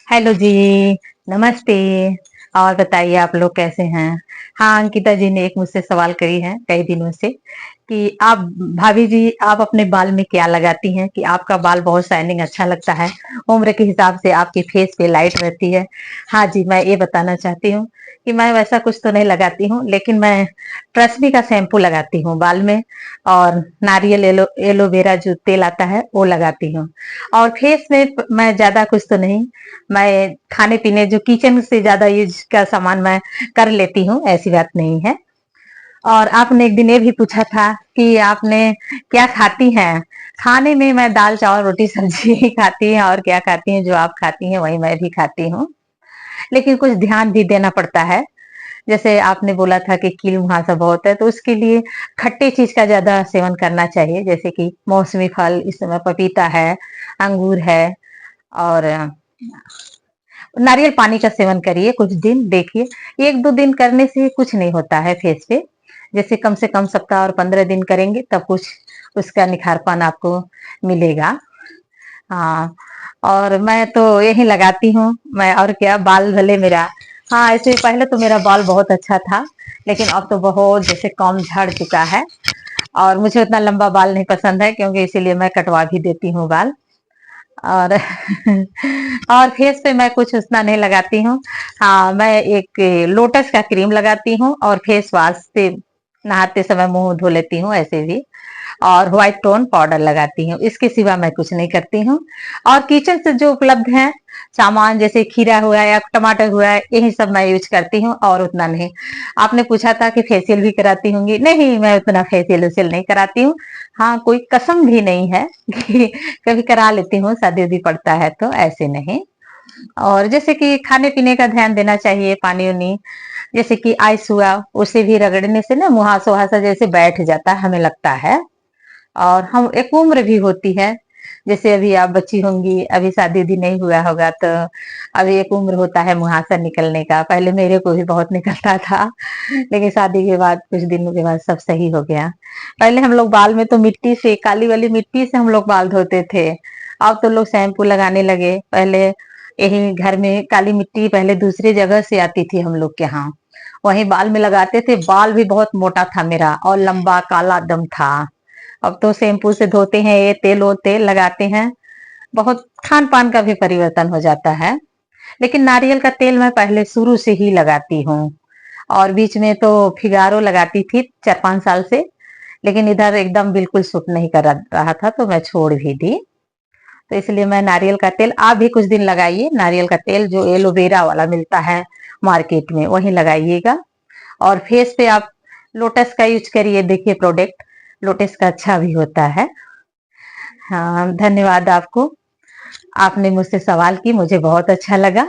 Hello जी, नमस्ते। और बताइए आप लोग कैसे हैं? हाँ, अंकिता जी ने एक मुझसे सवाल करी है कई दिनों से कि आप भाभी जी आप अपने बाल में क्या लगाती हैं कि आपका बाल बहुत शाइनिंग अच्छा लगता है, उम्र के हिसाब से आपके फेस पे लाइट रहती है। हाँ जी, मैं ये बताना चाहती हूँ कि मैं वैसा कुछ तो नहीं लगाती हूँ, लेकिन मैं ट्रेस्मी का शैम्पू लगाती हूँ बाल में और नारियल एलोवेरा जो तेल आता है वो लगाती हूँ। और फेस में मैं ज्यादा कुछ तो नहीं, मैं खाने पीने जो किचन से ज्यादा यूज का सामान मैं कर लेती हूँ, ऐसी बात नहीं है। और आपने एक दिन ये भी पूछा था कि आपने क्या खाती हैं। खाने में मैं दाल चावल रोटी सब्जी ही खाती हैं, और क्या खाती हैं, जो आप खाती हैं वही मैं भी खाती हूँ। लेकिन कुछ ध्यान भी देना पड़ता है। जैसे आपने बोला था कि कील मुहासा बहुत है, तो उसके लिए खट्टे चीज का ज्यादा सेवन करना चाहिए, जैसे कि मौसमी फल, इस समय पपीता है, अंगूर है, और नारियल पानी का सेवन करिए कुछ दिन, देखिए 1-2 दिन करने से कुछ नहीं होता है फेस पे। जैसे कम से कम सप्ताह और 15 दिन करेंगे तब कुछ उसका निखारपन आपको मिलेगा। हाँ, और मैं तो यही लगाती हूँ। मैं और क्या, बाल भले मेरा, हाँ ऐसे पहले तो मेरा बाल बहुत अच्छा था, लेकिन अब तो बहुत जैसे कम झड़ चुका है। और मुझे उतना लंबा बाल नहीं पसंद है, क्योंकि इसीलिए मैं कटवा भी देती हूँ बाल। और और फेस पे मैं कुछ उतना नहीं लगाती हूँ। हाँ, मैं एक लोटस का क्रीम लगाती हूँ और फेस वॉश से नहाते समय मुंह धो लेती हूँ ऐसे भी। और व्हाइट टोन पाउडर लगाती हूँ, इसके सिवा मैं कुछ नहीं करती हूँ। और किचन से जो उपलब्ध है सामान, जैसे खीरा हुआ या टमाटर हुआ है, यही सब मैं यूज करती हूँ, और उतना नहीं। आपने पूछा था कि फेशियल भी कराती होंगी, नहीं मैं उतना फेशियल उशियल नहीं कराती हूँ। हाँ, कोई कसम भी नहीं है कि कभी करा लेती हूँ, शादी उदी पड़ता है तो, ऐसे नहीं। और जैसे कि खाने पीने का ध्यान देना चाहिए, पानी उनी, जैसे कि आइस हुआ, उसे भी रगड़ने से ना मुहासा वहासा जैसे बैठ जाता है, हमें लगता है। और हम एक उम्र भी होती है, जैसे अभी आप बच्ची होंगी, अभी शादी उदी नहीं हुआ होगा, तो अभी एक उम्र होता है मुहासा निकलने का। पहले मेरे को भी बहुत निकलता था, लेकिन शादी के बाद कुछ दिनों के बाद सब सही हो गया। पहले हम लोग बाल में तो मिट्टी से, काली वाली मिट्टी से हम लोग बाल धोते थे। अब तो लोग शैम्पू लगाने लगे। पहले यही घर में काली मिट्टी पहले दूसरी जगह से आती थी हम लोग के यहाँ, वहीं बाल में लगाते थे। बाल भी बहुत मोटा था मेरा और लंबा काला दम था। अब तो शैम्पू से धोते हैं, ये तेल वो तेल लगाते हैं। बहुत खान पान का भी परिवर्तन हो जाता है। लेकिन नारियल का तेल मैं पहले शुरू से ही लगाती हूँ। और बीच में तो फिगारो लगाती थी 4-5 साल से, लेकिन इधर एकदम बिल्कुल सूट नहीं कर रहा था, तो मैं छोड़ भी दी। तो इसलिए मैं नारियल का तेल, आप भी कुछ दिन लगाइए नारियल का तेल, जो एलोवेरा वाला मिलता है मार्केट में, वही लगाइएगा। और फेस पे आप लोटस का यूज करिए, देखिए प्रोडक्ट लोटस का अच्छा भी होता है। हाँ, धन्यवाद आपको। आपने मुझसे सवाल की, मुझे बहुत अच्छा लगा।